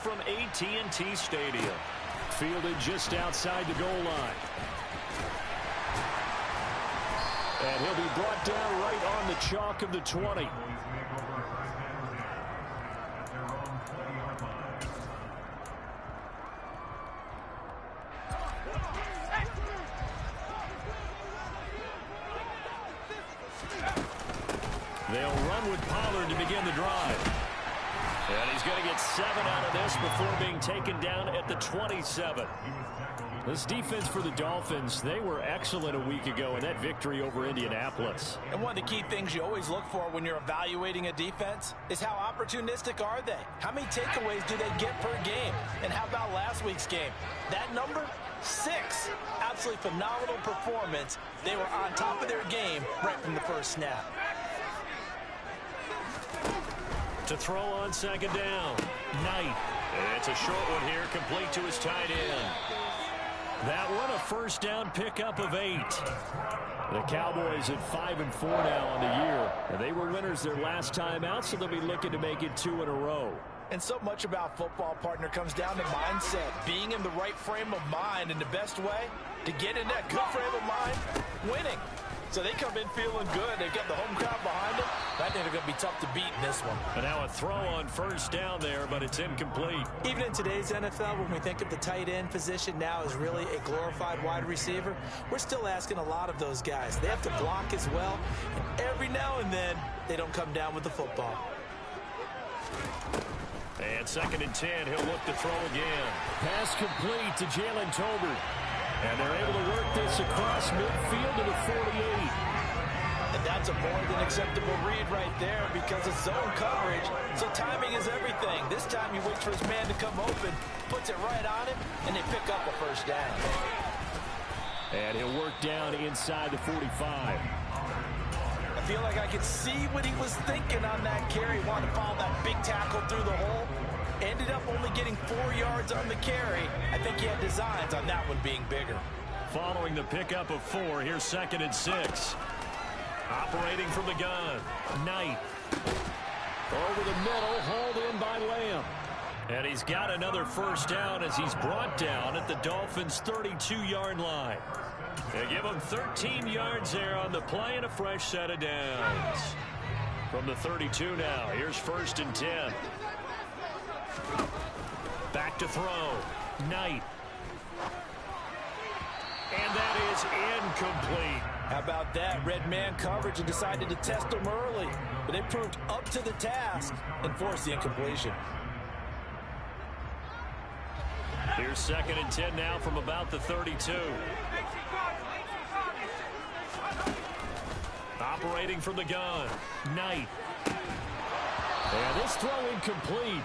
from AT&T Stadium. Fielded just outside the goal line. And he'll be brought down right on the chalk of the 20. They'll run with Pollard to begin the drive. And he's going to get 7 out of this before being taken down at the 27. This defense for the Dolphins, they were excellent a week ago in that victory over Indianapolis. And one of the key things you always look for when you're evaluating a defense is how opportunistic are they? How many takeaways do they get per game? And how about last week's game? That number? 6. Absolutely phenomenal performance. They were on top of their game right from the first snap. To throw on second down. Knight. It's a short one here, complete to his tight end. That one a first down pickup of 8. The Cowboys at 5-4 now on the year. And they were winners their last time out, so they'll be looking to make it 2 in a row. And so much about football, partner, comes down to mindset. Being in the right frame of mind, and the best way to get in that good frame of mind, winning. So they come in feeling good. They've got the home crowd behind them. I think they're going to be tough to beat in this one. And now a throw on first down there, but it's incomplete. Even in today's NFL, when we think of the tight end position now as really a glorified wide receiver, we're still asking a lot of those guys. They have to block as well, and every now and then, they don't come down with the football. And 2nd and 10, he'll look to throw again. Pass complete to Jalen Tolbert. And they're able to work this across midfield to the 48. And that's a more than acceptable read right there because it's zone coverage, so timing is everything. This time he waits for his man to come open, puts it right on him, and they pick up a first down. And he'll work down inside the 45. I feel like I could see what he was thinking on that carry. Wanted to follow that big tackle through the hole. Ended up only getting 4 yards on the carry. I think he had designs on that one being bigger. Following the pickup of 4, here's 2nd and 6. Operating from the gun. Knight. Over the middle, hauled in by Lamb. And he's got another first down as he's brought down at the Dolphins' 32-yard line. They give him 13 yards there on the play and a fresh set of downs. From the 32 now, here's 1st and 10. Back to throw. Knight. And that is incomplete. How about that? Red man coverage and decided to test them early. But they proved up to the task and forced the incompletion. Here's 2nd and 10 now from about the 32. Operating from the gun. Knight. And this throw incomplete.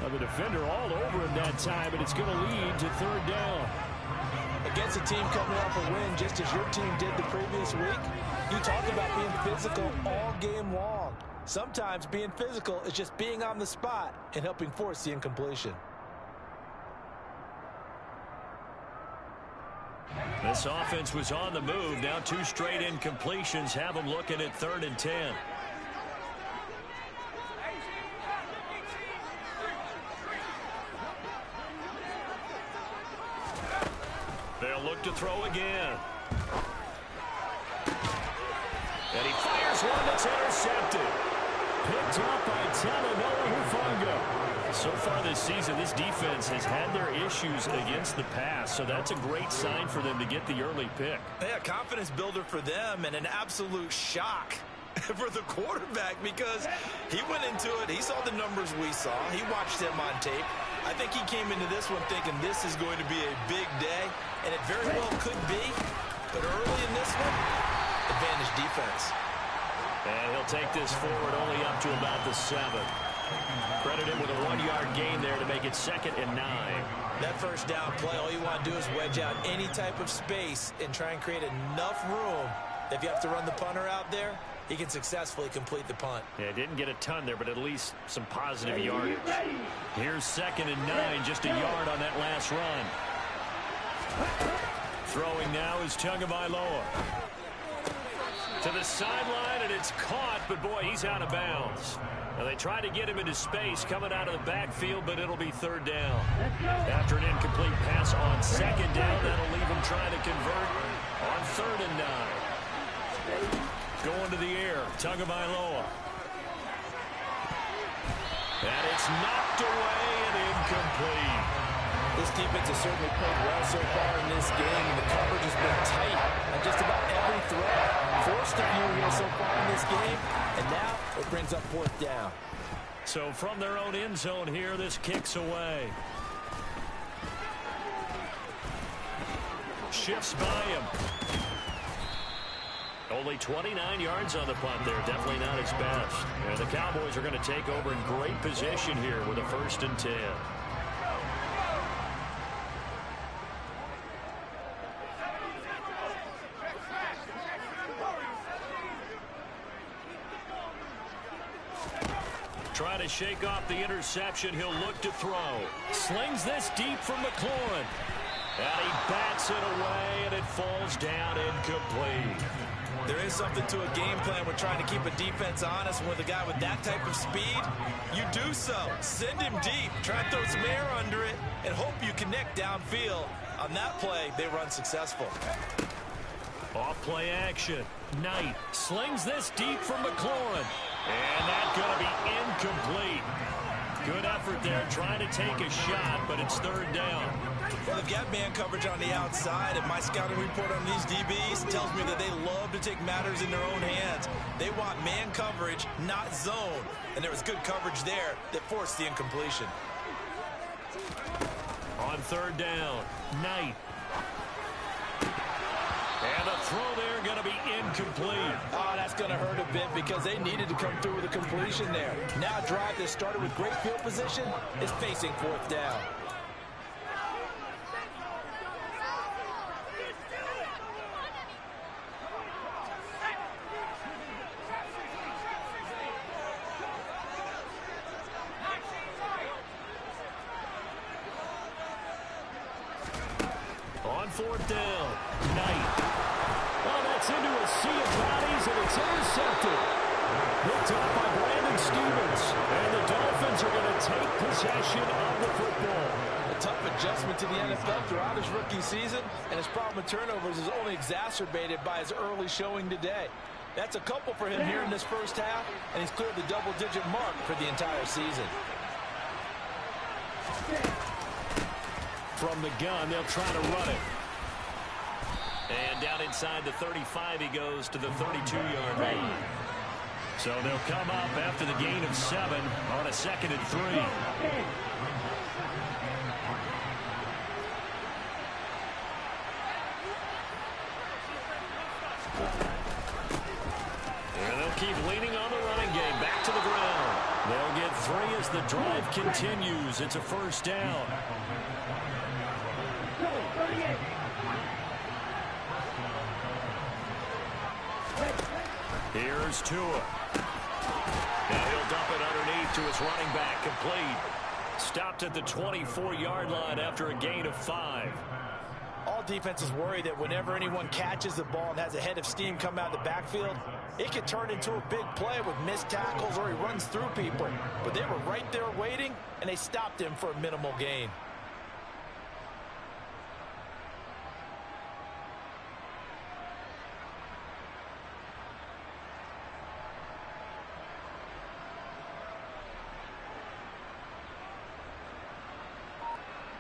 Well, the defender all over him that time, but it's going to lead to 3rd down. Against a team coming off a win just as your team did the previous week, you talk about being physical all game long. Sometimes being physical is just being on the spot and helping force the incompletion. This offense was on the move. Now 2 straight incompletions have them looking at 3rd and 10. They'll look to throw again. And he fires one that's intercepted. Picked up by Talanoa Hufanga. So far this season, this defense has had their issues against the pass, so that's a great sign for them to get the early pick. Yeah, confidence builder for them and an absolute shock for the quarterback because he went into it. He saw the numbers we saw. He watched them on tape. I think he came into this one thinking this is going to be a big day, and it very well could be. But early in this one, advantage defense. And he'll take this forward only up to about the 7. Credit him with a 1-yard gain there to make it 2nd and 9. That first down play, all you want to do is wedge out any type of space and try and create enough room. If you have to run the punter out there, he can successfully complete the punt. Yeah, didn't get a ton there, but at least some positive yardage. Here's 2nd and 9, just a yard on that last run. Throwing now is JungleVs. To the sideline, and it's caught, but boy, he's out of bounds. Now they try to get him into space coming out of the backfield, but it'll be third down. After an incomplete pass on second down, that'll leave him trying to convert on 3rd and 9. Going to the air, Tagovailoa. And it's knocked away and incomplete. This defense has certainly played well so far in this game, and the coverage has been tight on just about every threat. Forced a few here so far in this game, and now it brings up 4th down. So from their own end zone here, this kicks away. Shifts by him. Only 29 yards on the punt there. Definitely not his best. And the Cowboys are going to take over in great position here with a 1st and 10. Trying to shake off the interception. He'll look to throw. Slings this deep from McLaurin. And he bats it away, and it falls down incomplete. There is something to a game plan with trying to keep a defense honest. With a guy with that type of speed, you do so. Send him deep. Try and throw some air under it and hope you connect downfield. On that play, they run successful. Off play action. Knight slings this deep from McLaurin. And that's going to be incomplete. Good effort there trying to take a shot, but it's 3rd down. Well, they've got man coverage on the outside, and my scouting report on these DBs tells me that they love to take matters in their own hands. They want man coverage, not zone. And there was good coverage there that forced the incompletion. On 3rd down, Knight. And the throw there going to be incomplete. Oh, that's going to hurt a bit because they needed to come through with a completion there. Now a drive that started with great field position is facing 4th down. On 4th down, Knight. Oh, that's into a sea of bodies, and it's intercepted. Picked up by Brandon Stevens. And the Dolphins are going to take possession of the football. A tough adjustment to the NFL throughout his rookie season, and his problem with turnovers is only exacerbated by his early showing today. That's a couple for him here in this first half, and he's cleared the double-digit mark for the entire season. From the gun, they'll try to run it. And down inside the 35, he goes to the 32-yard line. So they'll come up after the gain of 7 on a 2nd and 3. And they'll keep leaning on the running game. Back to the ground. They'll get 3 as the drive continues. It's a 1st down. Here's Tua. Now he'll dump it underneath to his running back, complete. Stopped at the 24-yard line after a gain of 5. All defenses worry that whenever anyone catches the ball and has a head of steam come out of the backfield, it could turn into a big play with missed tackles or he runs through people. But they were right there waiting, and they stopped him for a minimal gain.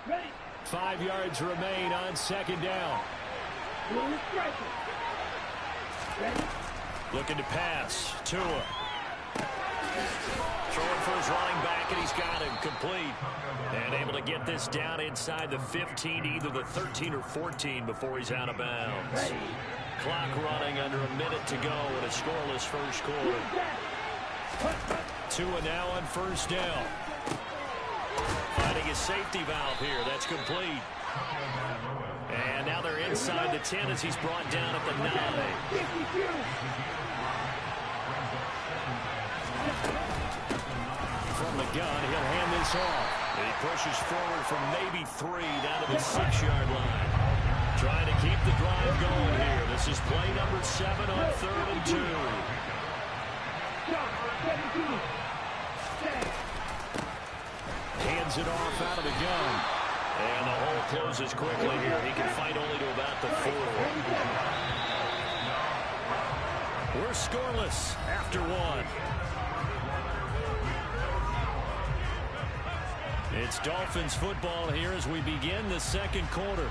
Ready. 5 yards remain on 2nd down. Ready. Looking to pass. Tua. Throwing for his running back, and he's got him complete. And able to get this down inside the 15, either the 13 or 14 before he's out of bounds. Ready. Clock running under a minute to go in a scoreless first quarter. Tua now on 1st down. Finding his safety valve here. That's complete. And now they're inside the 10 as he's brought down at the 9. From the gun, he'll hand this off. And he pushes forward from maybe 3 down to the 6-yard line. Trying to keep the drive going here. This is play number 7 on 3rd and 2. Hands it off out of the gun. And the hole closes quickly here. He can fight only to about the 4. We're scoreless after 1. It's Dolphins football here as we begin the second quarter,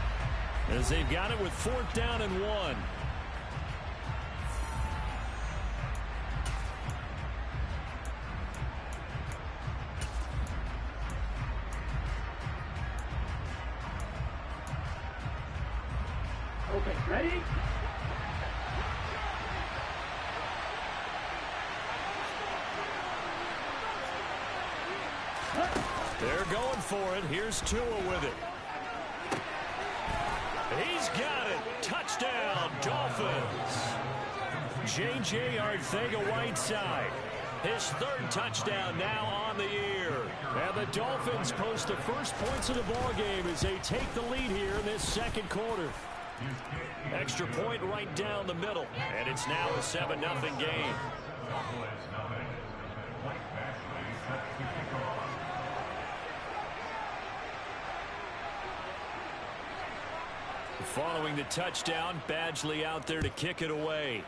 as they've got it with 4th down and 1. Okay, ready? They're going for it. Here's Tua with it. He's got it. Touchdown, Dolphins. J.J. Arcega-Whiteside. His 3rd touchdown now on the year. And the Dolphins post the first points of the ballgame as they take the lead here in this second quarter. Extra point right down the middle. And it's now a 7-0 game. Following the touchdown, Badgley out there to kick it away.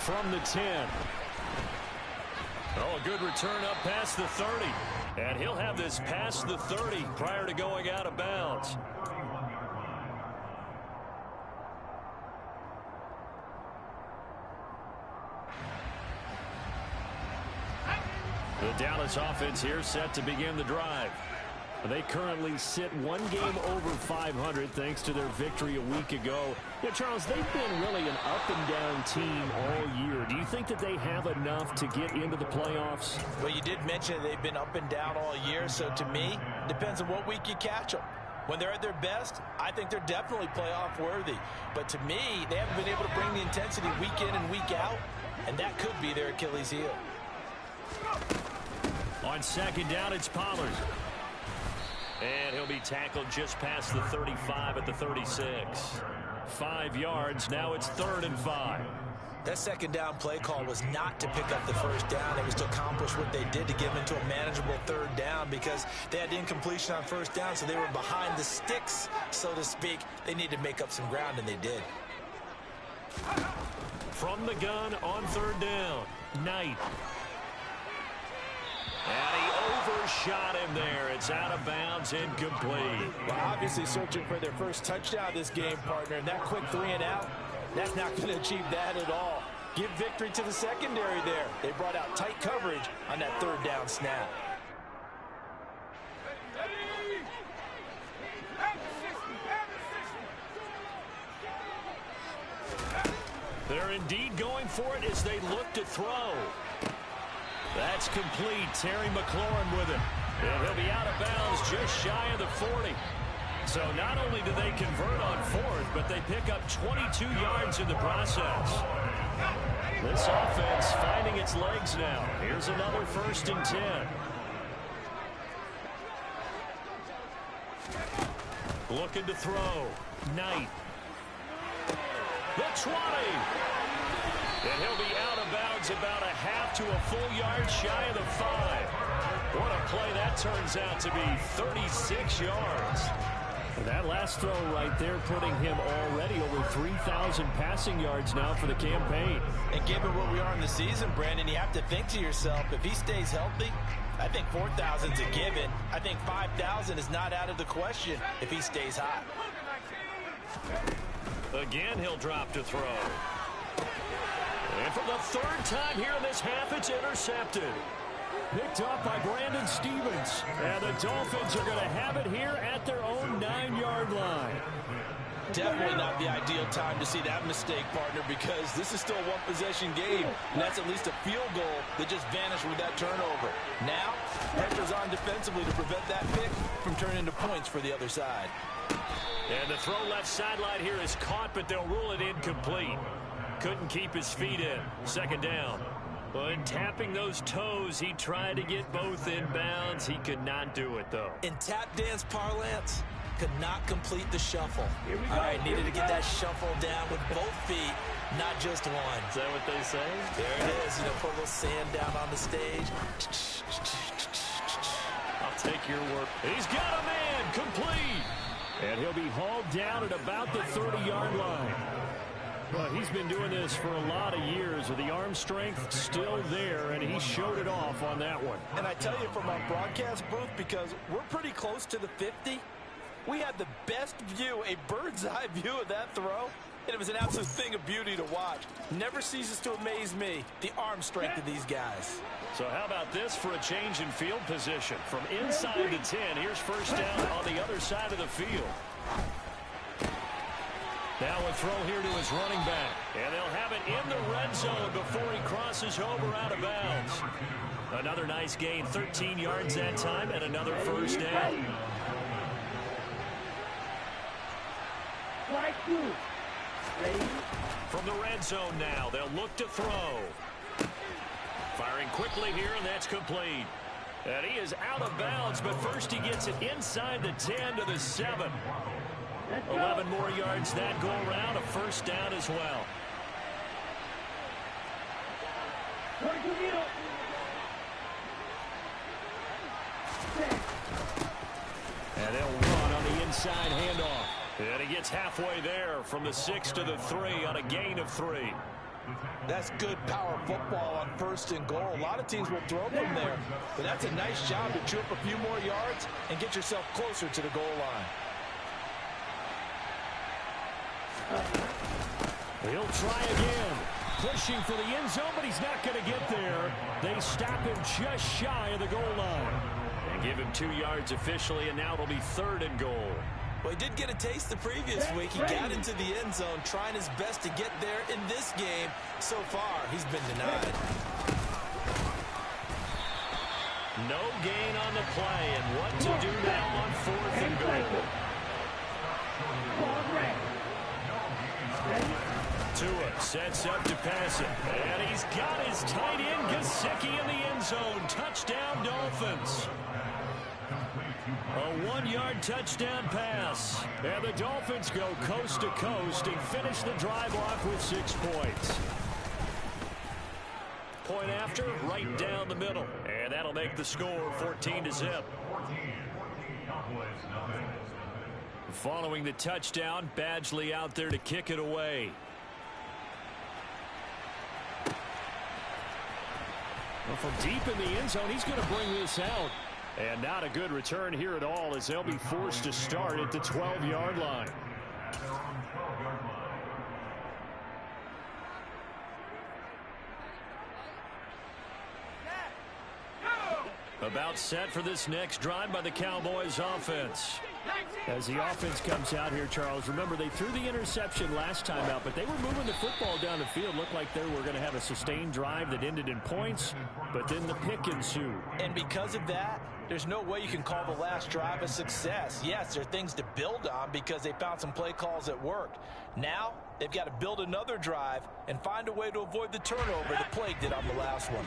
From the 10. Oh, a good return up past the 30. And he'll have this past the 30 prior to going out of bounds. The Dallas offense here set to begin the drive. They currently sit 1 game over 500 thanks to their victory a week ago. Yeah, Charles, they've been really an up-and-down team all year. Do you think that they have enough to get into the playoffs? Well, you did mention they've been up and down all year, so to me, depends on what week you catch them. When they're at their best, I think they're definitely playoff worthy. But to me, they haven't been able to bring the intensity week in and week out, and that could be their Achilles heel. On 2nd down, it's Pollard. And he'll be tackled just past the 35 at the 36. 5 yards. Now it's 3rd and 5. That 2nd down play call was not to pick up the 1st down. It was to accomplish what they did to get them into a manageable 3rd down because they had incompletion on 1st down, so they were behind the sticks, so to speak. They needed to make up some ground, and they did. From the gun on 3rd down, Knight. And he overshot him there. It's out of bounds, incomplete. Well, obviously searching for their first touchdown this game, partner. And that quick 3 and out, that's not going to achieve that at all. Give victory to the secondary there. They brought out tight coverage on that 3rd down snap. They're indeed going for it as they look to throw. That's complete. Terry McLaurin with it. And he'll be out of bounds just shy of the 40. So not only do they convert on 4th, but they pick up 22 yards in the process. This offense finding its legs now. Here's another 1st and 10. Looking to throw. Knight. The 20. And he'll be out of bounds about a half to a full yard shy of the 5. What a play that turns out to be. 36 yards. That last throw right there putting him already over 3,000 passing yards now for the campaign. And given where we are in the season, Brandon, you have to think to yourself, if he stays healthy, I think 4,000 is a given. I think 5,000 is not out of the question if he stays hot. Again, he'll drop to throw. And for the 3rd time here in this half, it's intercepted. Picked up by Brandon Stevens. And the Dolphins are going to have it here at their own 9-yard line. Definitely not the ideal time to see that mistake, partner, because this is still a one-possession game, and that's at least a field goal that just vanished with that turnover. Now, pressure's on defensively to prevent that pick from turning into points for the other side. And the throw left sideline here is caught, but they'll rule it incomplete. Couldn't keep his feet in. 2nd down. But tapping those toes, he tried to get both in bounds. He could not do it, though. In tap dance parlance, could not complete the shuffle. All right, needed to get that shuffle down with both feet, not just one. Is that what they say? There it is. You know, put a little sand down on the stage. I'll take your word. He's got a man complete. And he'll be hauled down at about the 30-yard line. But he's been doing this for a lot of years with the arm strength still there, and he showed it off on that one. And I tell you, from our broadcast booth, because we're pretty close to the 50, we had the best view, a bird's-eye view of that throw, and it was an absolute thing of beauty to watch. Never ceases to amaze me, the arm strength of these guys. So how about this for a change in field position? From inside the 10, here's first down on the other side of the field. Now a throw here to his running back. And they'll have it in the red zone before he crosses over out of bounds. Another nice gain, 13 yards that time, and another first down. From the red zone now, they'll look to throw. Firing quickly here, and that's complete. And he is out of bounds, but first he gets it inside the 10 to the 7. 11 more yards that go around, a first down as well. And they'll run on the inside handoff. And he gets halfway there from the 6 to the 3 on a gain of 3. That's good power football on first and goal. A lot of teams will throw from there, but that's a nice job to chew up a few more yards and get yourself closer to the goal line. He'll try again. Pushing for the end zone, but he's not going to get there. They stop him just shy of the goal line. And give him 2 yards officially, and now it'll be 3rd and goal. Well, he did get a taste the previous week. He got into the end zone, trying his best to get there in this game. So far, he's been denied. No gain on the play, and what to do now on 4th and goal. Tua sets up to pass it, and he's got his tight end Gesicki in the end zone. Touchdown, Dolphins. A 1-yard touchdown pass, and the Dolphins go coast to coast and finish the drive off with 6 points. Point after, right down the middle, and that'll make the score 14-0. Following the touchdown, Badgley out there to kick it away. Well, from deep in the end zone, he's going to bring this out. And not a good return here at all, as they'll be forced to start at the 12-yard line. About set for this next drive by the Cowboys offense. As the offense comes out here, Charles, remember they threw the interception last time out, but they were moving the football down the field. Looked like they were going to have a sustained drive that ended in points, but then the pick ensued. And because of that, there's no way you can call the last drive a success. Yes, there are things to build on because they found some play calls that worked. Now, they've got to build another drive and find a way to avoid the turnover that plagued it on the last one.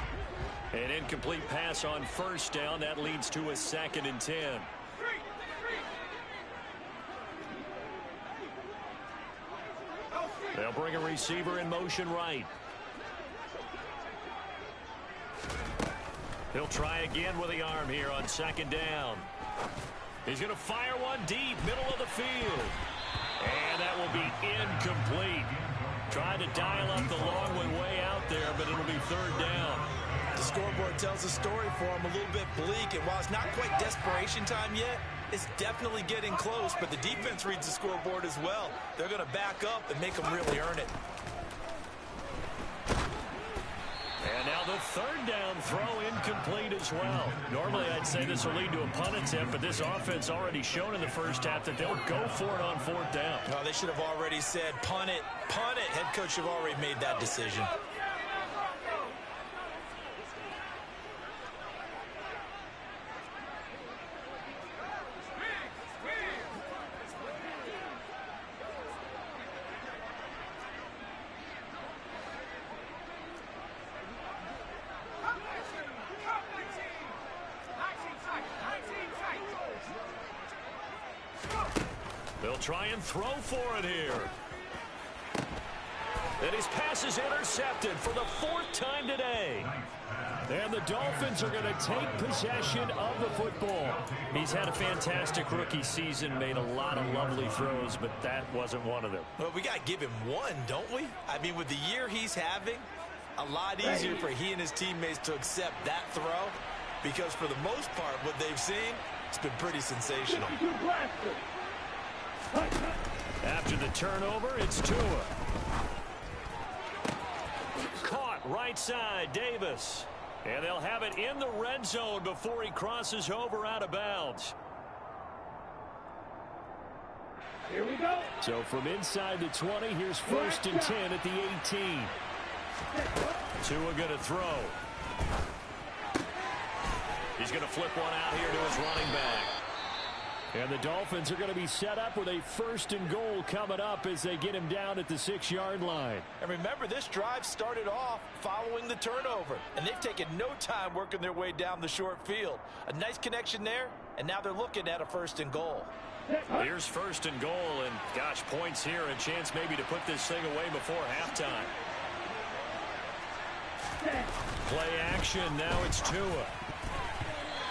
An incomplete pass on first down. That leads to a 2nd and 10. They'll bring a receiver in motion right. He'll try again with the arm here on 2nd down. He's going to fire one deep, middle of the field. And that will be incomplete. Tried to dial up the long one way out there, but it'll be 3rd down. The scoreboard tells a story for him, a little bit bleak, and while it's not quite desperation time yet, it's definitely getting close, but the defense reads the scoreboard as well. They're going to back up and make them really earn it. And now the 3rd down throw incomplete as well. Normally I'd say this will lead to a punt attempt, but this offense already shown in the first half that they'll go for it on 4th down. Oh, they should have already said punt it, punt it. Head coach should have already made that decision. They'll try and throw for it here. And his pass is intercepted for the 4th time today. And the Dolphins are going to take possession of the football. He's had a fantastic rookie season, made a lot of lovely throws, but that wasn't one of them. Well, we got to give him one, don't we? I mean, with the year he's having, a lot easier for he and his teammates to accept that throw, because for the most part, what they've seen, it's been pretty sensational. After the turnover, it's Tua. Caught right side, Davis. And they'll have it in the red zone before he crosses over out of bounds. Here we go. So from inside the 20, here's 1st and 10 at the 18. Tua going to throw. He's going to flip one out here to his running back. And the Dolphins are going to be set up with a 1st and goal coming up as they get him down at the 6-yard line. And remember, this drive started off following the turnover, and they've taken no time working their way down the short field. A nice connection there, and now they're looking at a 1st and goal. Here's 1st and goal, and gosh, points here, a chance maybe to put this thing away before halftime. Play action, now it's Tua.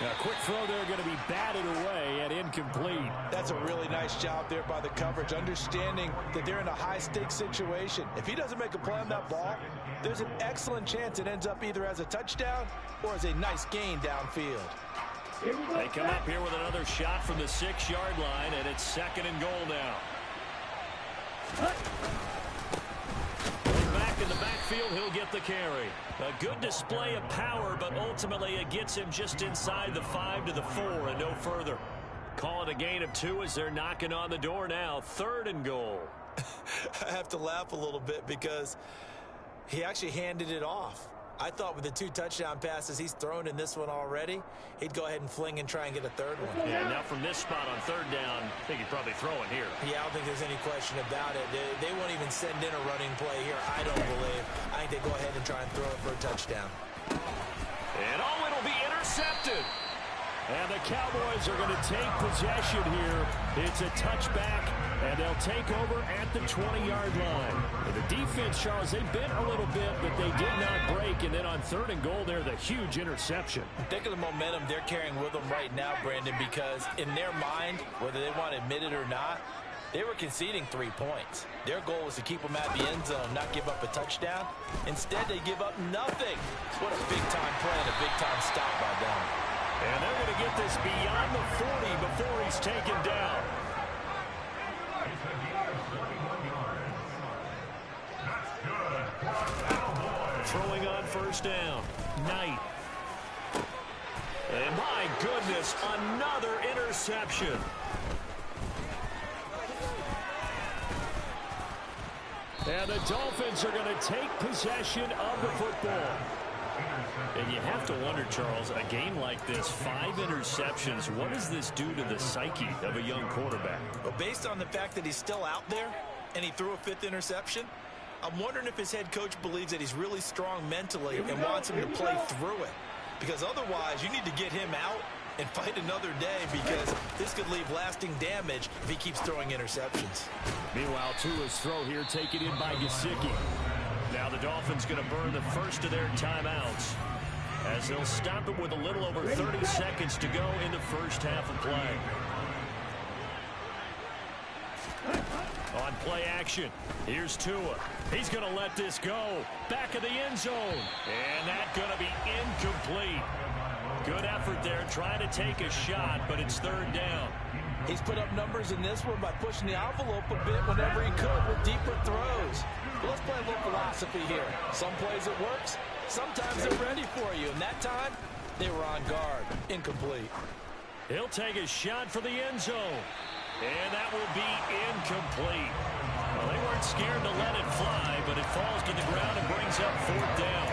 A quick throw there, going to be batted away and incomplete. That's a really nice job there by the coverage, understanding that they're in a high-stakes situation. If he doesn't make a play on that ball, there's an excellent chance it ends up either as a touchdown or as a nice gain downfield. They come up here with another shot from the 6-yard line, and it's 2nd and goal now. Back in the backfield, he'll get the carry. A good display of power, but ultimately it gets him just inside the 5 to the 4 and no further. Call it a gain of 2 as they're knocking on the door now. 3rd and goal. I have to laugh a little bit because he actually handed it off. I thought with the 2 touchdown passes he's thrown in this one already, he'd go ahead and fling and try and get a 3rd one. Yeah, now from this spot on 3rd down, I think he'd probably throw it here. Yeah, I don't think there's any question about it. They won't even send in a running play here, I don't believe. I think they go ahead and try and throw it for a touchdown. And it'll be intercepted. And the Cowboys are going to take possession here. It's a touchback, and they'll take over at the 20-yard line. And the defense, Charles, they bent a little bit, but they did not break. And then on 3rd and goal there, the huge interception. Think of the momentum they're carrying with them right now, Brandon, because in their mind, whether they want to admit it or not, they were conceding 3 points. Their goal was to keep them at the end zone, not give up a touchdown. Instead, they give up nothing. What a big-time play and a big-time stop by them. And they're going to get this beyond the 40 before he's taken down. Throwing on 1st down. Knight. And my goodness, another interception. And the Dolphins are going to take possession of the football. And you have to wonder, Charles, a game like this, 5 interceptions, what does this do to the psyche of a young quarterback? Well, based on the fact that he's still out there and he threw a 5th interception, I'm wondering if his head coach believes that he's really strong mentally and wants him to play through it. Because otherwise, you need to get him out and fight another day, because this could leave lasting damage if he keeps throwing interceptions. Meanwhile, Tua's throw here taken in by Gesicki. Now the Dolphins going to burn the first of their timeouts as they'll stop it with a little over 30 seconds to go in the first half of play. On play action, here's Tua. He's going to let this go. Back of the end zone. And that's going to be incomplete. Good effort there, trying to take a shot, but it's 3rd down. He's put up numbers in this one by pushing the envelope a bit whenever he could with deeper throws. But let's play a little philosophy here. Some plays it works, sometimes they're ready for you. And that time, they were on guard. Incomplete. He'll take a shot for the end zone. And that will be incomplete. Well, they weren't scared to let it fly, but it falls to the ground and brings up 4th down.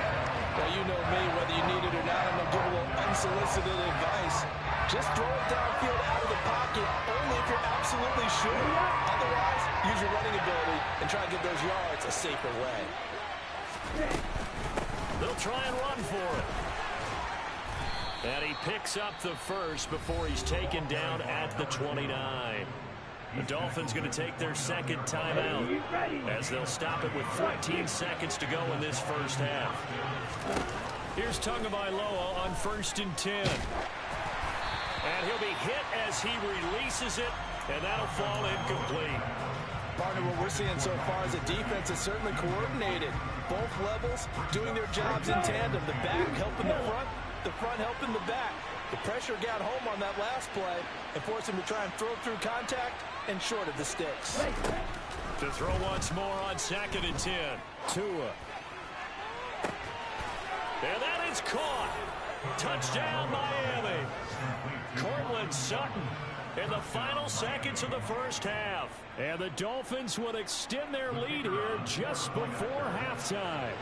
Well, you know me, whether you need it or not, I'm going to give a little unsolicited advice. Just throw it downfield out of the pocket, only if you're absolutely sure. Otherwise, use your running ability and try to get those yards a safer way. They'll try and run for it. And he picks up the first before he's taken down at the 29. The Dolphins going to take their second timeout as they'll stop it with 14 seconds to go in this first half. Here's Tagovailoa on 1st and 10. And he'll be hit as he releases it, and that'll fall incomplete. Partner, what we're seeing so far is the defense is certainly coordinated. Both levels doing their jobs in tandem. The back helping the front helping the back. The pressure got home on that last play and forced him to try and throw through contact and short of the sticks. To throw once more on 2nd and 10. Tua. And that is caught. Touchdown, Miami. Cortland Sutton in the final seconds of the first half. And the Dolphins would extend their lead here just before halftime.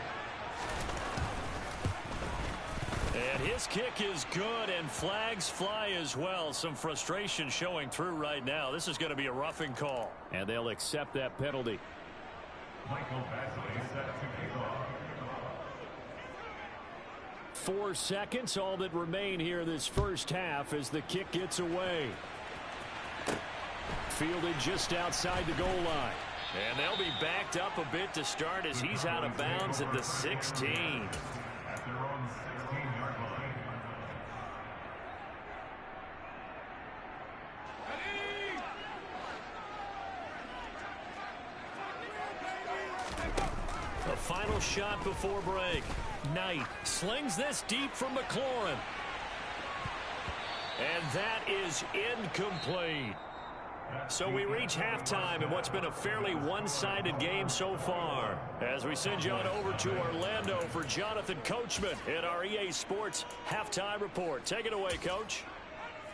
And his kick is good, and flags fly as well. Some frustration showing through right now. This is going to be a roughing call. And they'll accept that penalty. Michael Basley set to kick off. 4 seconds, all that remain here this first half as the kick gets away. Fielded just outside the goal line. And they'll be backed up a bit to start as he's out of bounds at the 16. At their own 16-yard line. The final shot before break. Knight slings this deep from McLaurin. And that is incomplete. So we reach halftime in what's been a fairly one-sided game so far. As we send you on over to Orlando for Jonathan Coachman in our EA Sports Halftime Report. Take it away, Coach.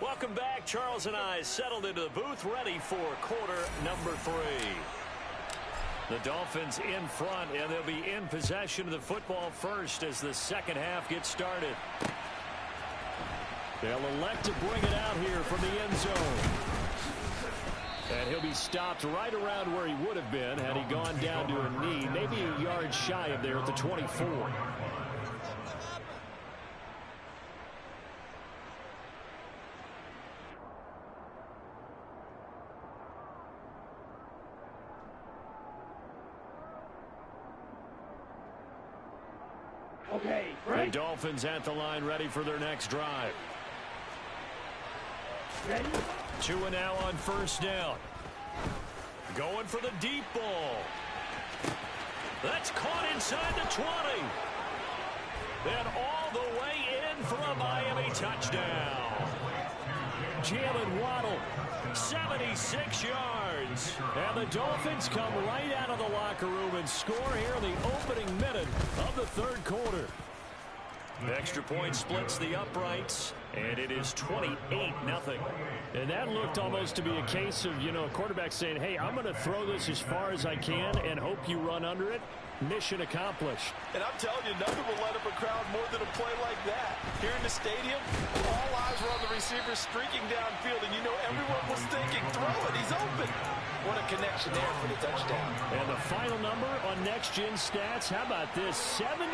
Welcome back. Charles and I settled into the booth, ready for quarter number 3. The Dolphins in front, and they'll be in possession of the football first as the second half gets started. They'll elect to bring it out here from the end zone. And he'll be stopped right around where he would have been had he gone down to a knee, maybe a yard shy of there at the 24. Okay, the Dolphins at the line, ready for their next drive. Ready? Tua now on 1st down. Going for the deep ball. That's caught inside the 20. Then all the way in for a Miami touchdown. Jalen Waddle, 76 yards. And the Dolphins come right out of the locker room and score here in the opening minute of the third quarter. The extra point splits the uprights, and it is 28-0. And that looked almost to be a case of, a quarterback saying, hey, I'm going to throw this as far as I can and hope you run under it. Mission accomplished. And I'm telling you, nothing will light up a crowd more than a play like that. Here in the stadium, all eyes were on the receiver streaking downfield, and everyone was thinking, throw it, he's open. What a connection there for the touchdown. And the final number on Next Gen Stats, how about this? 71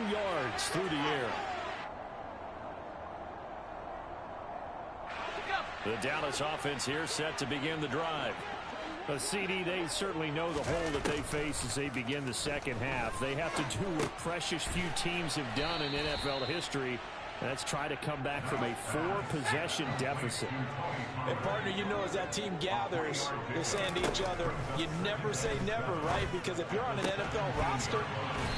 yards through the air. The Dallas offense here set to begin the drive. CD, they certainly know the hole that they face as they begin the second half. They have to do what precious few teams have done in NFL history. That's try to come back from a 4-possession deficit. And partner, as that team gathers, they're saying to each other, you never say never, right? Because if you're on an NFL roster,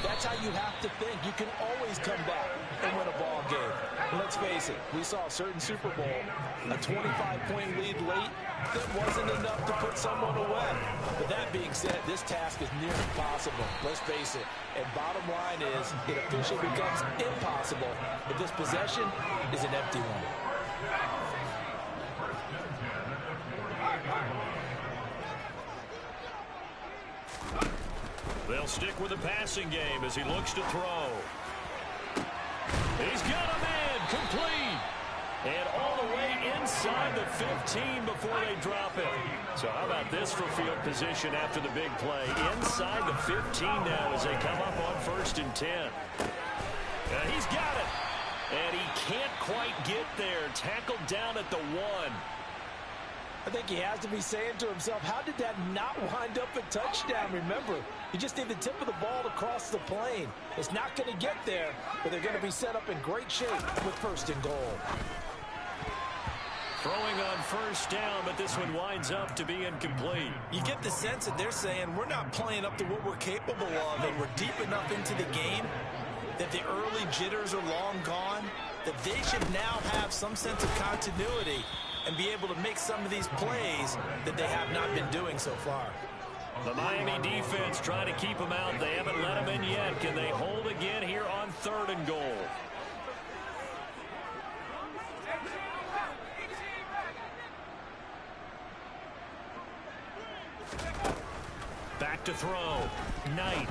that's how you have to think. You can always come back and win a ball game. And let's face it, we saw a certain Super Bowl, a 25-point lead late that wasn't enough to put someone away. But that being said, this task is near impossible. Let's face it. And bottom line is, it officially becomes impossible if this possession is an empty one. They'll stick with the passing game as he looks to throw. He's got a man complete. And all the way inside the 15 before they drop it. So how about this for field position after the big play? Inside the 15 now as they come up on 1st and 10. And he's got it. And he can't quite get there. Tackled down at the 1. I think he has to be saying to himself, how did that not wind up a touchdown? Remember, you just need the tip of the ball to cross the plane. It's not going to get there, but they're going to be set up in great shape with 1st and goal. Throwing on 1st down, but this one winds up to be incomplete. You get the sense that they're saying we're not playing up to what we're capable of, and we're deep enough into the game that the early jitters are long gone, that they should now have some sense of continuity and be able to make some of these plays that they have not been doing so far. The Miami defense trying to keep them out. They haven't let them in yet. Can they hold again here on 3rd and goal? Back to throw. Knight.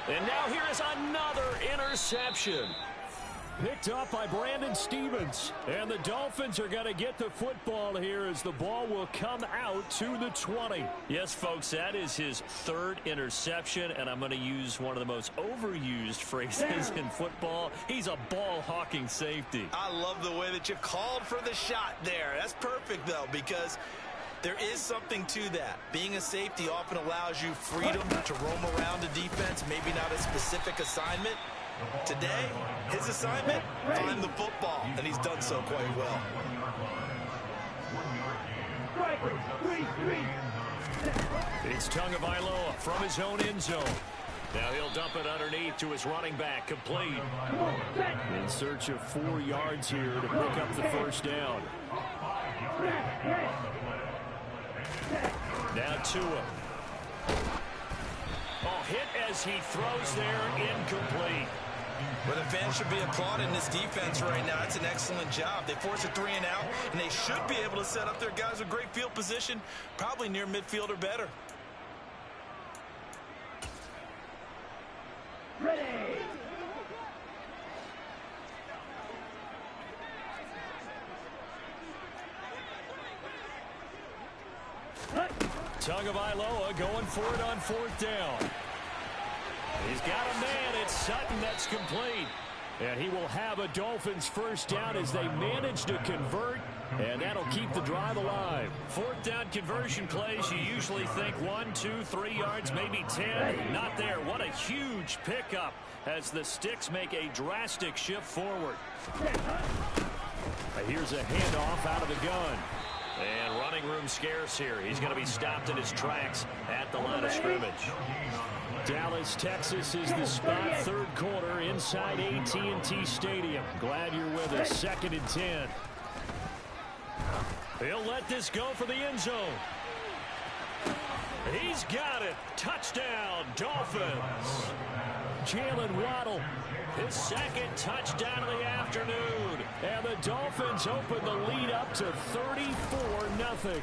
And now here is another interception. Picked up by Brandon Stevens. And the Dolphins are going to get the football here as the ball will come out to the 20. Yes, folks, that is his 3rd interception, and I'm going to use one of the most overused phrases in football. He's a ball-hawking safety. I love the way that you called for the shot there. That's perfect, though, because there is something to that. Being a safety often allows you freedom to roam around a defense, maybe not a specific assignment. Today, his assignment, find the football, and he's done so quite well. It's Tagovailoa from his own end zone. Now he'll dump it underneath to his running back, complete. In search of 4 yards here to pick up the 1st down. Now Tua. Oh, hit as he throws there, incomplete. But the fans should be applauding this defense right now. It's an excellent job. They force a 3 and out, and they should be able to set up their guys with great field position, probably near midfield or better. Ready. Tagovailoa going for it on 4th down. He's got a man. It's Sutton. That's complete. And he will have a Dolphins 1st down as they manage to convert. And that'll keep the drive alive. 4th down conversion plays, you usually think 1, 2, 3 yards, maybe 10. Not there. What a huge pickup as the Sticks make a drastic shift forward. Here's a handoff out of the gun. And running room scarce here. He's going to be stopped in his tracks at the line of scrimmage. Dallas, Texas is the spot. 3rd quarter inside AT&T Stadium. Glad you're with us. 2nd and 10. He'll let this go for the end zone. He's got it. Touchdown, Dolphins. Jalen Waddle, his 2nd touchdown of the afternoon. And the Dolphins open the lead up to 34-0.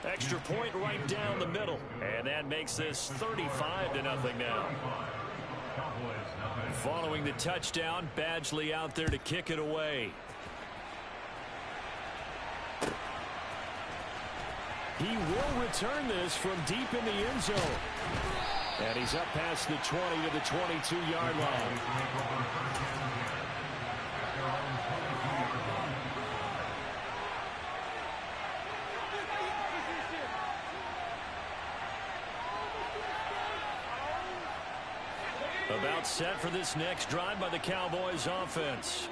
Extra point right down the middle. And that makes this 35-0 now. Following the touchdown, Badgley out there to kick it away. He will return this from deep in the end zone. And he's up past the 20 to the 22-yard line. About set for this next drive by the Cowboys offense.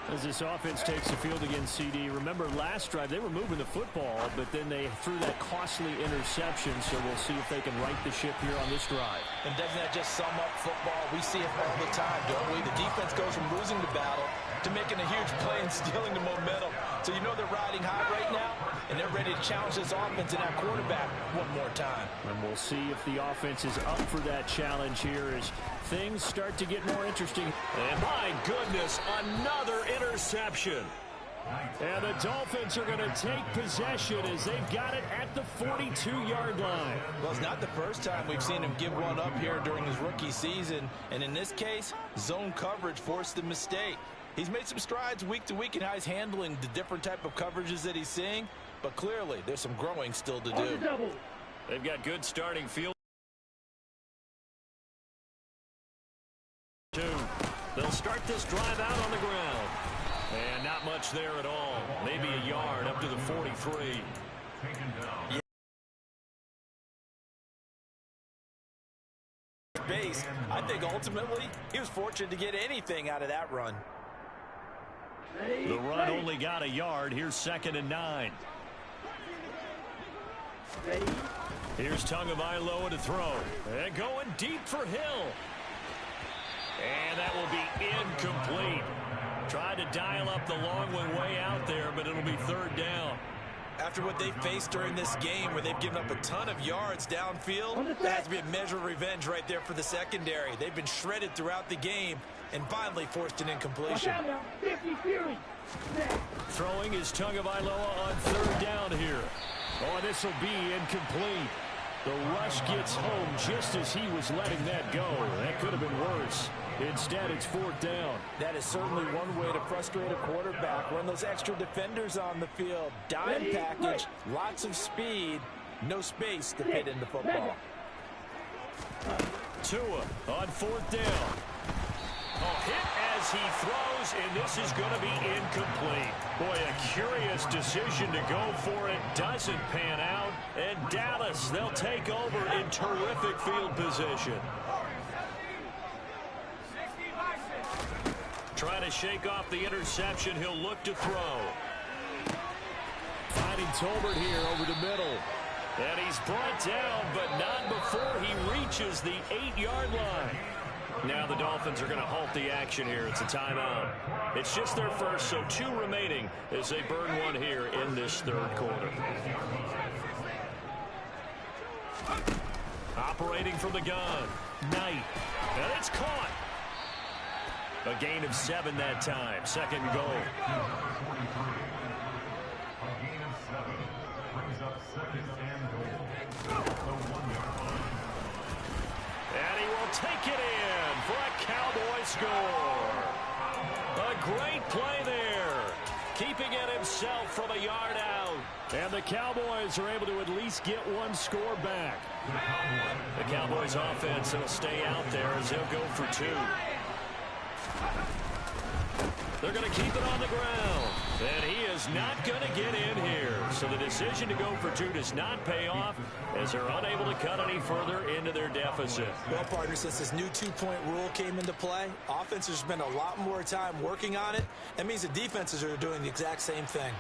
As this offense takes the field against CD. Remember last drive they were moving the football, but then they threw that costly interception, so we'll see if they can right the ship here on this drive. And doesn't that just sum up football? We see it all the time, don't we? The defense goes from losing the battle to making a huge play and stealing the momentum. So you know they're riding high right now, and they're ready to challenge this offense and that quarterback one more time. And we'll see if the offense is up for that challenge here as things start to get more interesting. And my goodness, another interception. And the Dolphins are going to take possession as they've got it at the 42-yard line. Well, it's not the first time we've seen him give one up here during his rookie season. And in this case, zone coverage forced the mistake. He's made some strides week to week in how he's handling the different type of coverages that he's seeing. But clearly, there's some growing still to do. They've got good starting field. They'll start this drive out on the ground. And not much much there at all. Maybe a yard up to the 43. Yeah. Base. I think ultimately he was fortunate to get anything out of that run. The run only got a yard. Here's 2nd and 9. Here's Tagovailoa to throw. And going deep for Hill. And that will be incomplete. Tried to dial up the long one way out there, but it'll be 3rd down. After what they faced during this game where they've given up a ton of yards downfield, that has to be a measure of revenge right there for the secondary. They've been shredded throughout the game and finally forced an incompletion. Throwing is Tagovailoa on 3rd down here. Oh, this will be incomplete. The rush gets home just as he was letting that go. That could have been worse. Instead, it's 4th down. That is certainly one way to frustrate a quarterback. Run those extra defenders on the field. Dime package, lots of speed, no space to fit into football. Tua on 4th down. Oh, hit as he throws, and this is going to be incomplete. Boy, a curious decision to go for it. Doesn't pan out. And Dallas, they'll take over in terrific field position. Trying to shake off the interception. He'll look to throw. Finding Tolbert here over the middle. And he's brought down, but not before he reaches the 8-yard line. Now the Dolphins are going to halt the action here. It's a timeout. It's just their first, so 2 remaining as they burn one here in this 3rd quarter. Operating from the gun. Knight. And it's caught. A gain of 7 that time. 2nd and goal. A gain of 7 brings up 2nd and goal. The 1-yard line. And he will take it in for a Cowboy score. A great play there. Keeping it himself from a yard out. And the Cowboys are able to at least get 1 score back. The Cowboys offense will stay out there as they'll go for 2. They're going to keep it on the ground. And he is not going to get in here. So the decision to go for 2 does not pay off as they're unable to cut any further into their deficit. Well, partner, since this new 2-point rule came into play, offenses spend a lot more time working on it. That means the defenses are doing the exact same thing.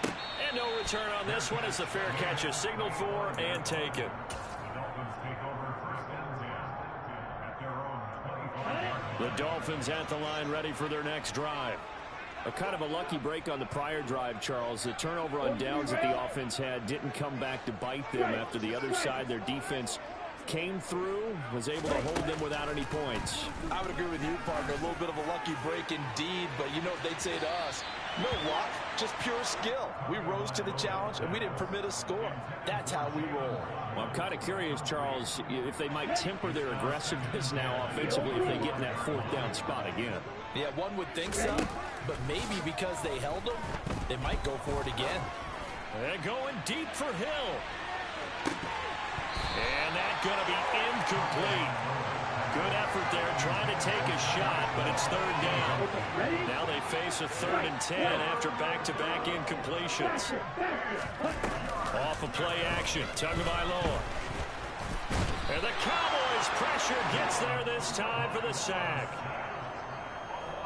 And no return on this one as the fair catch is signaled for and taken. Dolphins take over 1st and 10 at their own 25-yard line. The Dolphins at the line ready for their next drive. A kind of a lucky break on the prior drive, Charles. The turnover on downs that the offense had didn't come back to bite them after the other side. Their defense came through, was able to hold them without any points. I would agree with you, partner. A little bit of a lucky break indeed, but you know what they'd say to us. No luck, just pure skill. We rose to the challenge, and we didn't permit a score. That's how we roll. Well, I'm kind of curious, Charles, if they might temper their aggressiveness now offensively if they get in that 4th down spot again. Yeah, one would think so, but maybe because they held them, they might go for it again. And going deep for Hill. And that's going to be incomplete. Good effort there trying to take a shot, but it's 3rd down. Now they face a 3rd and 10 after back-to-back incompletions. Off of play action, Tagovailoa. And the Cowboys pressure gets there this time for the sack.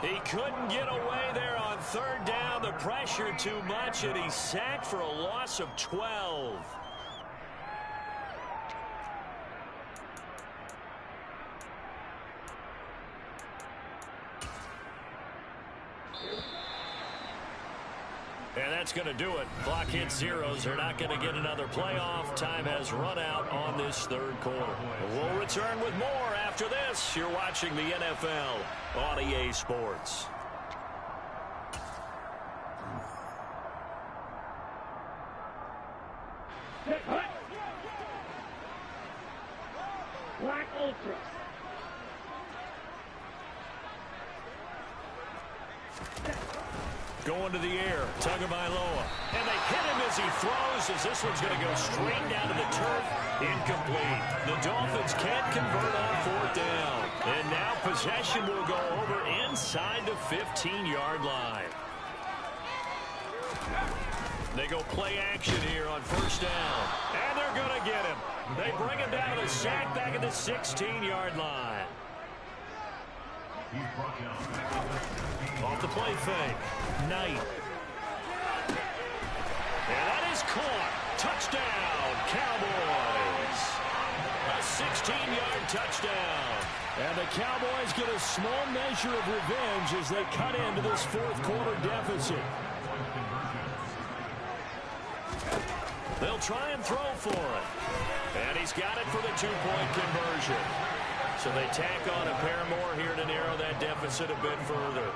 He couldn't get away there on 3rd down. The pressure too much, and he's sacked for a loss of 12. And that's going to do it. Clock hits zeros. They're not going to get another playoff. Time has run out on this 3rd quarter. We'll return with more after this. You're watching the NFL on EA Sports. Black Ultra. Going to the air, Tagovailoa. And they hit him as he throws, as this one's going to go straight down to the turf. Incomplete. The Dolphins can't convert on 4th down. And now possession will go over inside the 15-yard line. They go play action here on first down. And they're going to get him. They bring him down to the sack back at the 16-yard line. Off the play fake. Knight. And that is caught. Touchdown, Cowboys. A 16-yard touchdown. And the Cowboys get a small measure of revenge as they cut into this fourth quarter deficit. They'll try and throw for it. And he's got it for the two-point conversion. So they tack on a pair more here to narrow that deficit a bit further.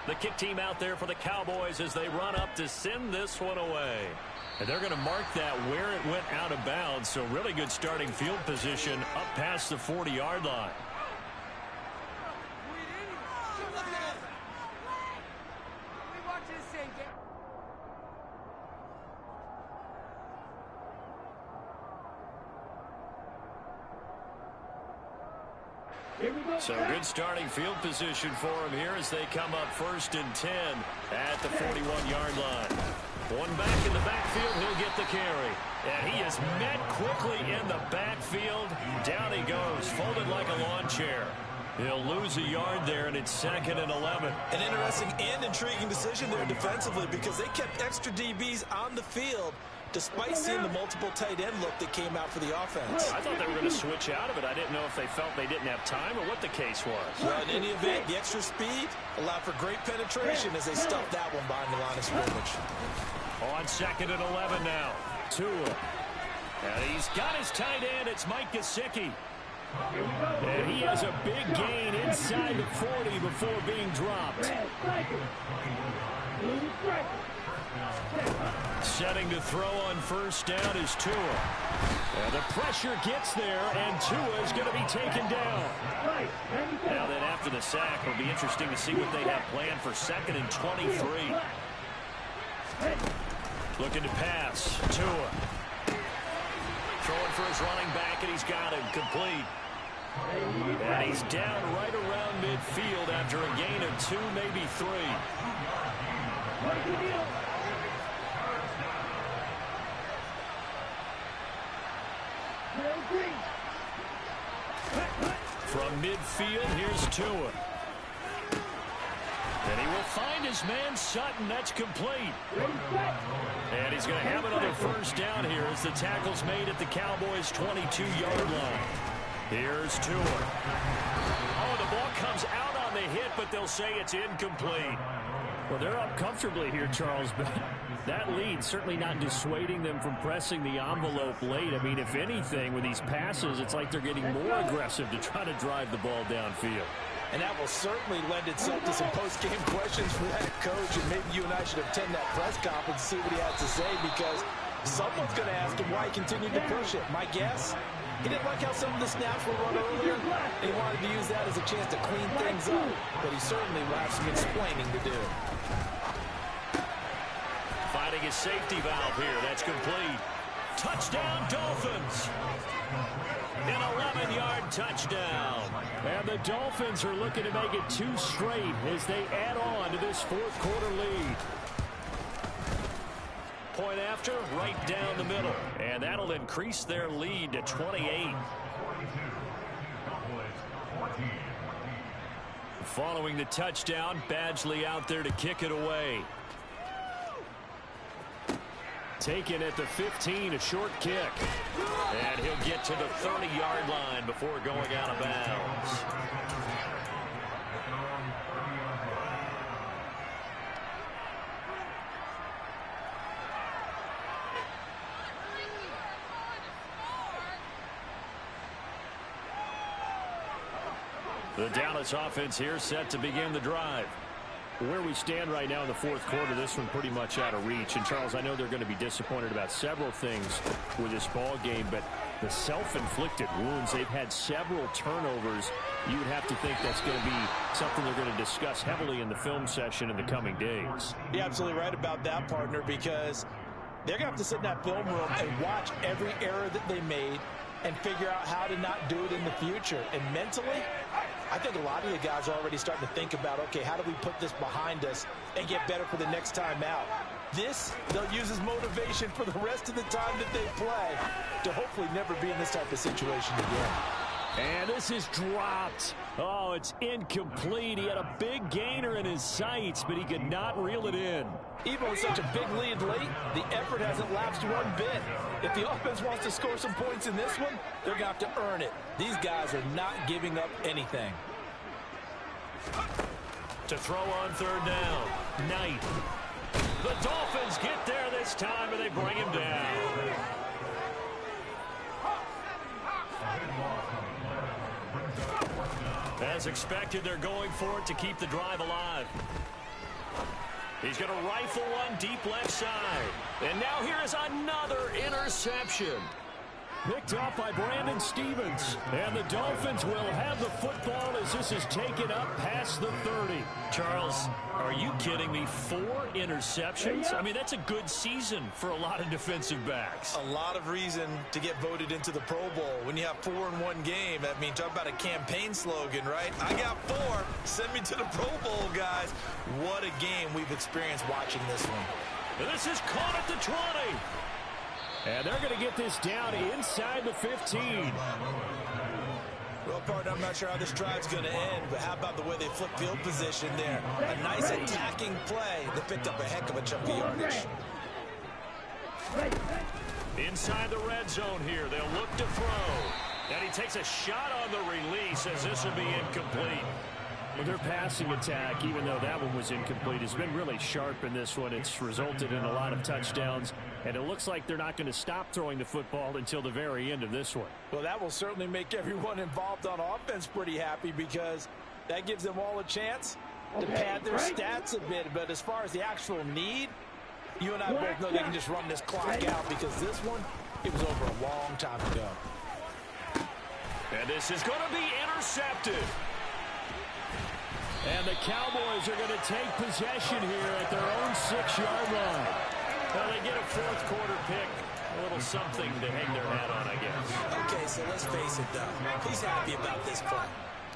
The kick team out there for the Cowboys as they run up to send this one away. And they're going to mark that where it went out of bounds. So really good starting field position up past the 40-yard line. So good starting field position for him here as they come up 1st and 10 at the 41-yard line. One back in the backfield, he'll get the carry. And he is met quickly in the backfield. Down he goes, folded like a lawn chair. He'll lose a yard there, and it's 2nd and 11. An interesting and intriguing decision there defensively because they kept extra DBs on the field despite seeing the multiple tight end look that came out for the offense. I thought they were going to switch out of it. I didn't know if they felt they didn't have time or what the case was. Well, in any event, the extra speed allowed for great penetration as they stuffed that one behind the line of scrimmage. On 2nd and 11 now. Tua. And he's got his tight end. It's Mike Gesicki. And he has a big gain inside the 40 before being dropped. Setting to throw on first down is Tua. And the pressure gets there, and Tua is going to be taken down. Now then, after the sack, it'll be interesting to see what they have planned for 2nd and 23. Looking to pass. Tua. Throwing for his running back, and he's got him complete. And he's down right around midfield after a gain of 2, maybe 3. From midfield, here's Tua. And he will find his man Sutton. That's complete. And he's going to have another first down here as the tackle's made at the Cowboys' 22-yard line. Here's Tua. Oh, the ball comes out on the hit, but they'll say it's incomplete. Well, they're up comfortably here, Charles, but that lead certainly not dissuading them from pressing the envelope late. I mean, if anything, with these passes, it's like they're getting more aggressive to try to drive the ball downfield. And that will certainly lend itself to some post-game questions for that coach, and maybe you and I should attend that press conference and see what he has to say, because someone's going to ask him why he continued to push it. My guess, he didn't like how some of the snaps were run earlier, and he wanted to use that as a chance to clean things up, but he certainly will have some explaining to do. Finding his safety valve here. That's complete. Touchdown, Dolphins. An 11-yard touchdown. And the Dolphins are looking to make it 2 straight as they add on to this fourth quarter lead. Point after, right down the middle. And that'll increase their lead to 28. Following the touchdown, Badgley out there to kick it away. Taken at the 15, a short kick. And he'll get to the 30-yard line before going out of bounds. The Dallas offense here set to begin the drive. Where we stand right now in the fourth quarter, this one pretty much out of reach. And, Charles, I know they're going to be disappointed about several things with this ball game, but the self-inflicted wounds, they've had several turnovers. You would have to think that's going to be something they're going to discuss heavily in the film session in the coming days. You're absolutely right about that, partner, because they're going to have to sit in that film room and watch every error that they made and figure out how to not do it in the future. And mentally, I think a lot of the guys are already starting to think about, okay, how do we put this behind us and get better for the next time out? This, they'll use as motivation for the rest of the time that they play to hopefully never be in this type of situation again. And this is dropped. Oh, it's incomplete. He had a big gainer in his sights, but he could not reel it in. Even with such a big lead late, the effort hasn't lapsed one bit. If the offense wants to score some points in this one, they're going to have to earn it. These guys are not giving up anything. To throw on third down, Knight. The Dolphins get there this time, and they bring him down. As expected, they're going for it to keep the drive alive. He's going to rifle one deep left side. And now here is another interception. Picked up by Brandon Stevens. And the Dolphins will have the football as this is taken up past the 30. Charles, are you kidding me? 4 interceptions? I mean, that's a good season for a lot of defensive backs. A lot of reason to get voted into the Pro Bowl. When you have 4 in one game, I mean, talk about a campaign slogan, right? I got 4. Send me to the Pro Bowl, guys. What a game we've experienced watching this one. This is caught at the 20. And they're going to get this down inside the 15. Well, partner, I'm not sure how this drive's going to end, but how about the way they flip field position there? A nice attacking play that picked up a heck of a chunk of yardage. Inside the red zone here, they'll look to throw. And he takes a shot on the release as this will be incomplete. Well, their passing attack, even though that one was incomplete, has been really sharp in this one. It's resulted in a lot of touchdowns, and it looks like they're not going to stop throwing the football until the very end of this one. Well, that will certainly make everyone involved on offense pretty happy because that gives them all a chance to pad their stats a bit. But as far as the actual need, you and I both know they can just run this clock out because this one, it was over a long time ago. And this is going to be intercepted. And the Cowboys are going to take possession here at their own 6-yard line. Well, they get a fourth quarter pick. A little something to hang their hat on, I guess. Okay, so let's face it, though. Who's happy about this play?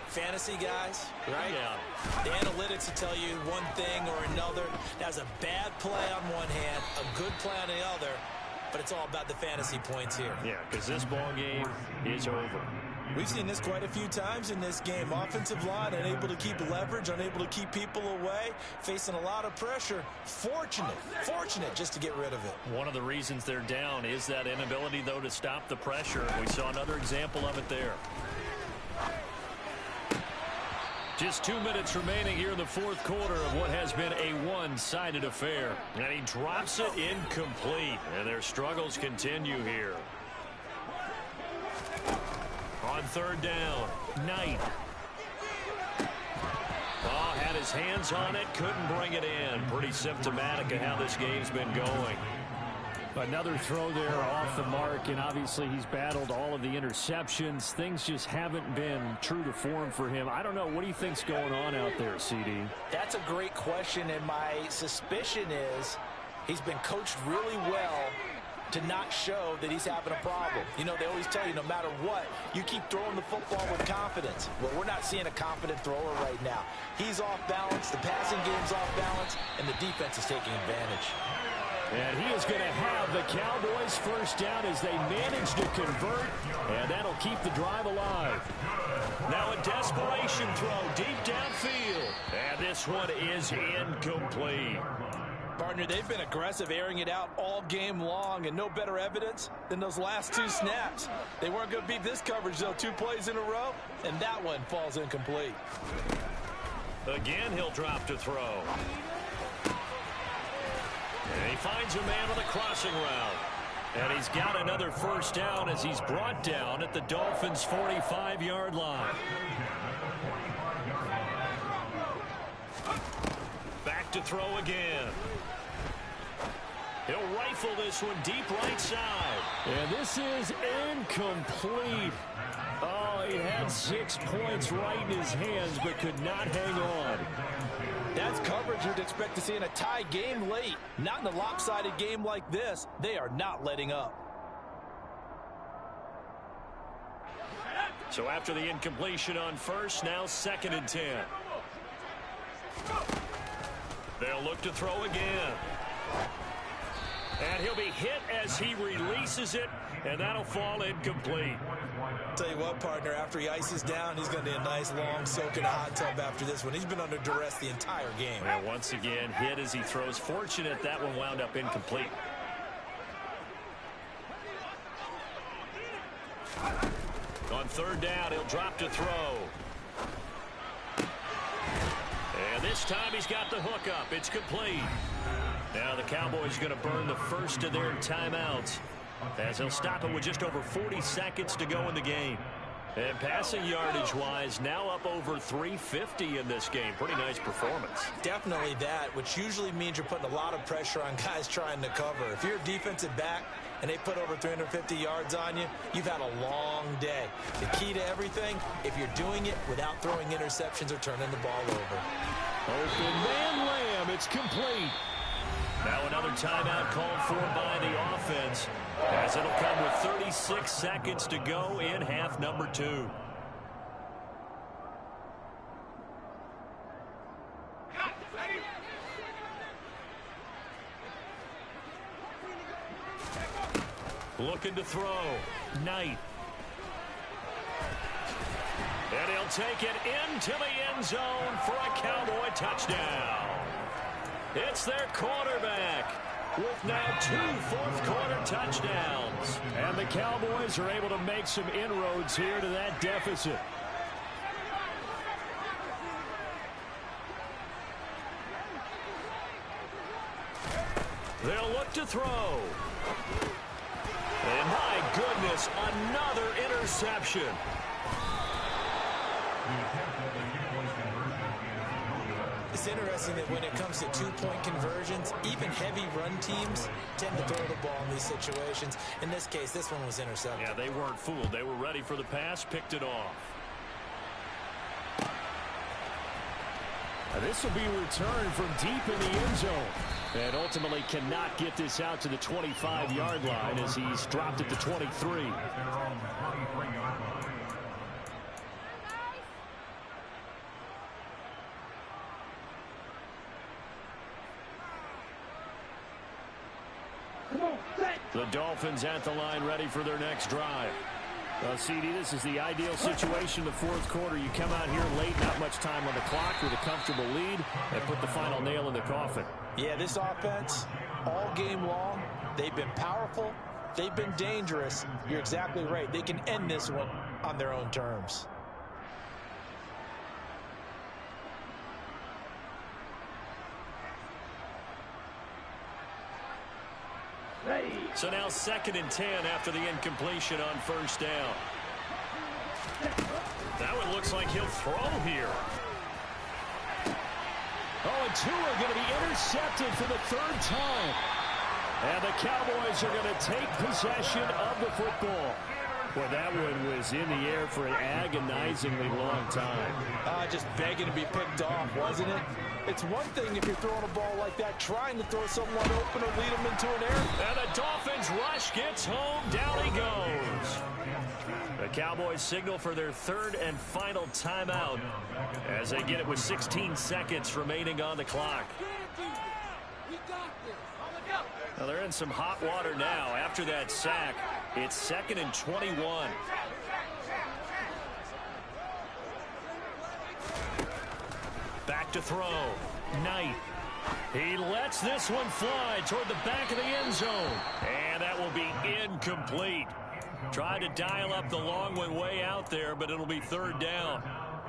Fantasy guys, right? Yeah. The analytics will tell you one thing or another. That's a bad play on one hand, a good play on the other, but it's all about the fantasy points here. Yeah, because this ball game is over. We've seen this quite a few times in this game. Offensive line unable to keep leverage, unable to keep people away, facing a lot of pressure. Fortunate just to get rid of it. One of the reasons they're down is that inability, though, to stop the pressure. We saw another example of it there. Just 2 minutes remaining here in the fourth quarter of what has been a one-sided affair. And he drops it incomplete, and their struggles continue here. On third down, Knight. Oh, had his hands on it, couldn't bring it in. Pretty symptomatic of how this game's been going. Another throw there off the mark, and obviously he's battled all of the interceptions. Things just haven't been true to form for him. I don't know. What do you think's going on out there, CD? That's a great question, and my suspicion is he's been coached really well to not show that he's having a problem. You know, they always tell you no matter what, you keep throwing the football with confidence. Well, we're not seeing a confident thrower right now. He's off balance, the passing game's off balance, and the defense is taking advantage. And he is going to have the Cowboys first down as they manage to convert, and that'll keep the drive alive. Now a desperation throw deep downfield. And this one is incomplete. Partner, they've been aggressive, airing it out all game long, and no better evidence than those last 2 snaps. They weren't going to beat this coverage, though, 2 plays in a row, and that one falls incomplete. Again, he'll drop to throw. And he finds a man on the crossing route. And he's got another first down as he's brought down at the Dolphins' 45-yard line. Back to throw again. He'll rifle this one deep right side. And this is incomplete. Oh, he had 6 points right in his hands, but could not hang on. That's coverage you'd expect to see in a tie game late. Not in a lopsided game like this. They are not letting up. So after the incompletion on first, now 2nd and 10. They'll look to throw again. And he'll be hit as he releases it, and that'll fall incomplete. Tell you what, partner, after he ices down, he's going to need a nice long soak in a hot tub after this one. He's been under duress the entire game. And once again, hit as he throws. Fortunate that one wound up incomplete. On 3rd down, he'll drop to throw. And this time he's got the hook up. It's complete. Now the Cowboys are going to burn the first of their timeouts as they'll stop it with just over 40 seconds to go in the game. And passing yardage-wise, now up over 350 in this game. Pretty nice performance. Definitely that, which usually means you're putting a lot of pressure on guys trying to cover. If you're a defensive back and they put over 350 yards on you, you've had a long day. The key to everything, if you're doing it without throwing interceptions or turning the ball over. Open man Lamb. It's complete. Now another timeout called for by the offense, as it'll come with 36 seconds to go in half number 2. Looking to throw. Knight. And he'll take it into the end zone for a Cowboy touchdown. It's their quarterback with now 2 fourth-quarter touchdowns. And the Cowboys are able to make some inroads here to that deficit. They'll look to throw. And my goodness, another interception. It's interesting that when it comes to two-point conversions, even heavy run teams tend to throw the ball in these situations. In this case, this one was intercepted. Yeah, they weren't fooled. They were ready for the pass, picked it off. Now this will be returned from deep in the end zone. And ultimately cannot get this out to the 25-yard line as he's dropped at the 23. The Dolphins at the line ready for their next drive. Well, CD, this is the ideal situation in the fourth quarter. You come out here late, not much time on the clock with a comfortable lead, and put the final nail in the coffin. Yeah, this offense, all game long, they've been powerful, they've been dangerous. You're exactly right. They can end this one on their own terms. So now 2nd and 10 after the incompletion on first down. That one looks like he'll throw here. Oh, and Tua going to be intercepted for the 3rd time. And the Cowboys are going to take possession of the football. Well, that one was in the air for an agonizingly long time. Just begging to be picked off, wasn't it? It's one thing if you're throwing a ball like that, trying to throw someone open or lead them into an error. And the Dolphins rush gets home. Down he goes. The Cowboys signal for their 3rd and final timeout as they get it with 16 seconds remaining on the clock. Now they're in some hot water now. After that sack, it's 2nd and 21. Back to throw. Knight. He lets this one fly toward the back of the end zone. And that will be incomplete. Tried to dial up the long one way out there, but it'll be 3rd down.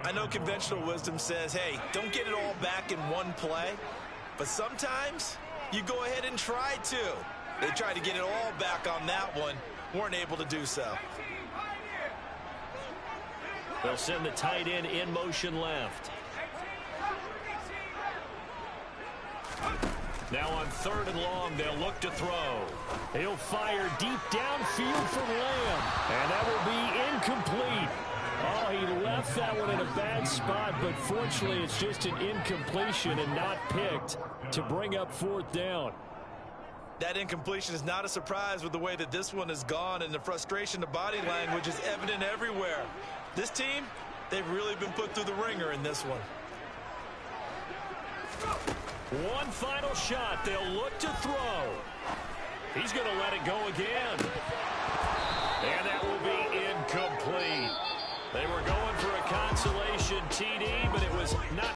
I know conventional wisdom says, hey, don't get it all back in one play. But sometimes you go ahead and try to. They tried to get it all back on that one. Weren't able to do so. They'll send the tight end in motion left. Now on 3rd and long, they'll look to throw. He'll fire deep downfield for Lamb. And that will be incomplete. Oh, he left that one in a bad spot, but fortunately it's just an incompletion and not picked to bring up 4th down. That incompletion is not a surprise with the way that this one has gone, and the frustration, the body language is evident everywhere. This team, they've really been put through the ringer in this one. One final shot. They'll look to throw. He's going to let it go again. And that will be incomplete. They were going for a consolation TD, but it was not